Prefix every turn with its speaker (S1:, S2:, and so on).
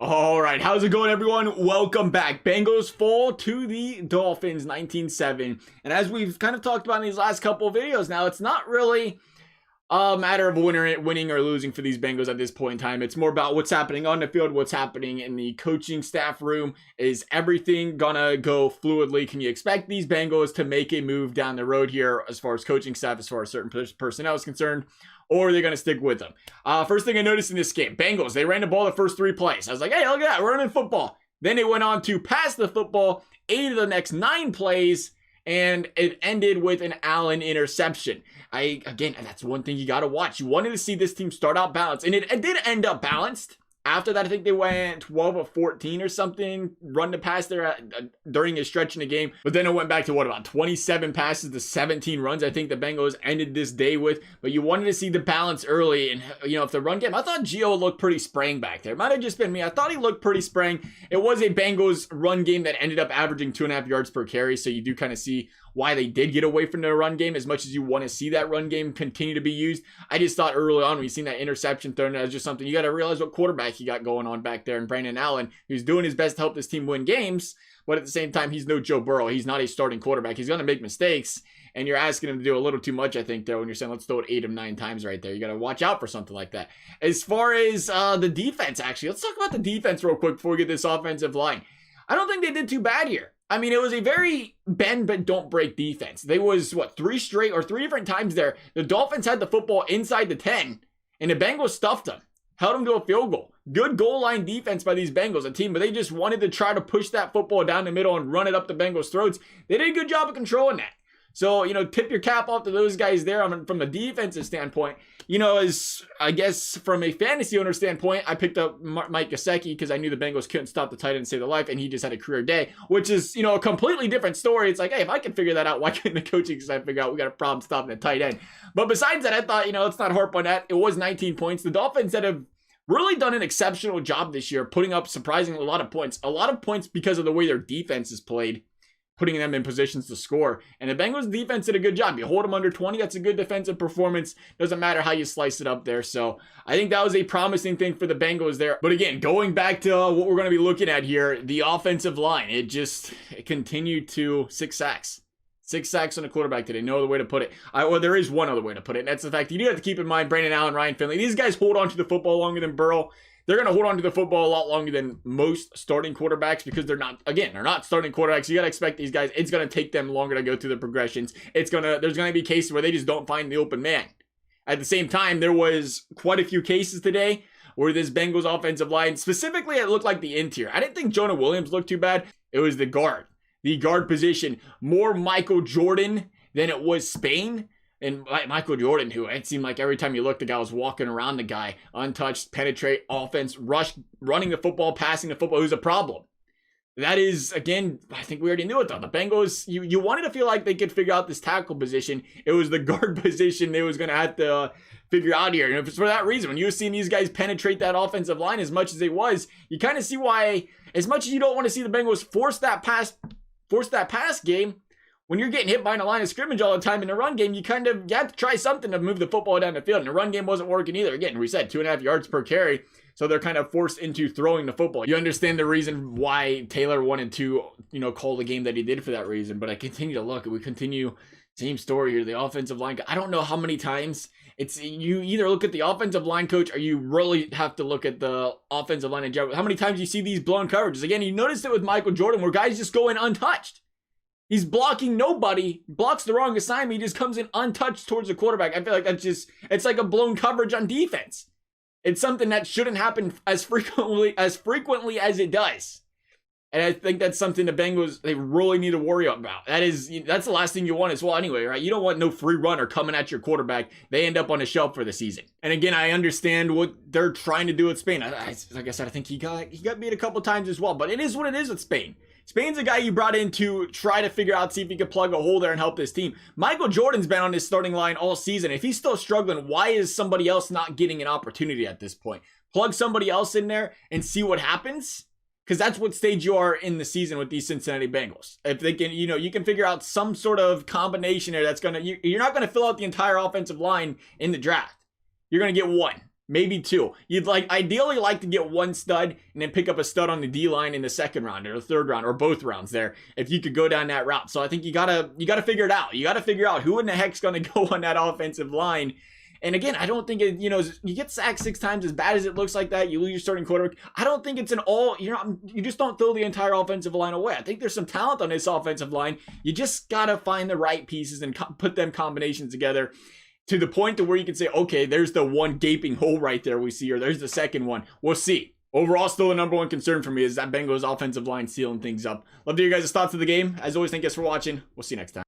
S1: All right, how's it going, everyone? Welcome back. Bengals fall to the Dolphins 19-7. And as we've kind of talked about in these last couple of videos now, it's not really a matter of winning or losing for these Bengals at this point in time. It's more about what's happening on the field, what's happening in the coaching staff room. Is everything gonna go fluidly? Can you expect these Bengals to make a move down the road here as far as coaching staff, as far as certain personnel is concerned? Or are they going to stick with them? First thing I noticed in this game, Bengals, they ran the ball the first 3 plays. I was like, hey, look at that, we're running football. Then they went on to pass the football 8 of the next 9 plays, and it ended with an Allen interception. Again, that's one thing you got to watch. You wanted to see this team start out balanced, and it did end up balanced. After that, I think they went 12 of 14 or something, run to pass there during a stretch in the game. But then it went back to about 27 passes to 17 runs, I think the Bengals ended this day with. But you wanted to see the balance early. And, if the run game, I thought Gio looked pretty spraying back there. It might have just been me. I thought he looked pretty spraying. It was a Bengals run game that ended up averaging 2.5 yards per carry. So you do kind of see why they did get away from the run game, as much as you want to see that run game continue to be used. I just thought early on, when you seen that interception thrown, that was just something you got to realize what quarterback you got going on back there. And Brandon Allen, who's doing his best to help this team win games, but at the same time, he's no Joe Burrow. He's not a starting quarterback. He's going to make mistakes, and you're asking him to do a little too much, I think, there, when you're saying, let's throw it 8 of 9 times right there. You got to watch out for something like that. As far as the defense, actually, let's talk about the defense real quick before we get this offensive line. I don't think they did too bad here. I mean, it was a very bend but don't break defense. They was, 3 different times there. The Dolphins had the football inside the 10, and the Bengals stuffed them. Held them to a field goal. Good goal line defense by these Bengals, a team, but they just wanted to try to push that football down the middle and run it up the Bengals' throats. They did a good job of controlling that. So, tip your cap off to those guys there. From a defensive standpoint, as I guess from a fantasy owner standpoint, I picked up Mike Gesicki because I knew the Bengals couldn't stop the tight end and save their life, and he just had a career day, which is, a completely different story. It's like, hey, if I can figure that out, why couldn't the coaching side figure out we got a problem stopping the tight end? But besides that, I thought, let's not harp on that. It was 19 points. The Dolphins have really done an exceptional job this year, putting up surprisingly a lot of points. A lot of points because of the way their defense is played, putting them in positions to score. And the Bengals defense did a good job. You hold them under 20, that's a good defensive performance. Doesn't matter how you slice it up there. So I think that was a promising thing for the Bengals there. But again, going back to what we're going to be looking at here, the offensive line, it continued to 6 sacks. 6 sacks on the quarterback today. No other way to put it. Well, there is one other way to put it, and that's the fact you do have to keep in mind Brandon Allen, Ryan Finley. These guys hold on to the football longer than Burrow. They're going to hold on to the football a lot longer than most starting quarterbacks because they're not starting quarterbacks. You got to expect these guys, it's going to take them longer to go through the progressions. There's going to be cases where they just don't find the open man. At the same time, there was quite a few cases today where this Bengals offensive line, specifically it looked like the interior. I didn't think Jonah Williams looked too bad. It was the guard. The guard position, more Michael Jordan than it was Spain. And Michael Jordan, who it seemed like every time you looked, the guy was walking around the guy, untouched, penetrate, offense, rush, running the football, passing the football, who's a problem. That is, again, I think we already knew it though. The Bengals, you wanted to feel like they could figure out this tackle position. It was the guard position they was going to have to figure out here. And if it's for that reason, when you've seen these guys penetrate that offensive line as much as it was, you kind of see why, as much as you don't want to see the Bengals force that pass game, when you're getting hit by a line of scrimmage all the time in the run game, you have to try something to move the football down the field. And the run game wasn't working either. Again, we said 2.5 yards per carry. So they're kind of forced into throwing the football. You understand the reason why Taylor wanted to, call the game that he did for that reason. But I continue to look. We continue, same story here. The offensive line, I don't know how many times you either look at the offensive line coach or you really have to look at the offensive line in general. How many times you see these blown coverages? Again, you noticed it with Michael Jordan where guys just go in untouched. He's blocking nobody, blocks the wrong assignment. He just comes in untouched towards the quarterback. I feel like it's like a blown coverage on defense. It's something that shouldn't happen as frequently as it does. And I think that's something the Bengals, they really need to worry about. That's the last thing you want as well anyway, right? You don't want no free runner coming at your quarterback. They end up on the shelf for the season. And again, I understand what they're trying to do with Spain. Like I said, I think he got beat a couple times as well. But it is what it is with Spain. Spain's a guy you brought in to try to figure out, see if he could plug a hole there and help this team. Michael Jordan's been on his starting line all season. If he's still struggling, why is somebody else not getting an opportunity at this point? Plug somebody else in there and see what happens. Because that's what stage you are in the season with these Cincinnati Bengals. If they can, you can figure out some sort of combination there that's you're not going to fill out the entire offensive line in the draft. You're going to get one. maybe 2. You'd ideally like to get 1 stud and then pick up a stud on the D line in the 2nd round or the 3rd round or both rounds there if you could go down that route. So I think you gotta figure it out. You gotta figure out who in the heck's gonna go on that offensive line. And again, I don't think it, you get sacked 6 times, as bad as it looks like that, you lose your starting quarterback. I don't think it's you just don't throw the entire offensive line away. I think there's some talent on this offensive line. You just gotta find the right pieces and put them combinations together to the point to where you can say, okay, there's the one gaping hole right there we see, or there's the second one. We'll see. Overall, still the number 1 concern for me is that Bengals offensive line sealing things up. Love to hear your guys' thoughts of the game. As always, thank you guys for watching. We'll see you next time.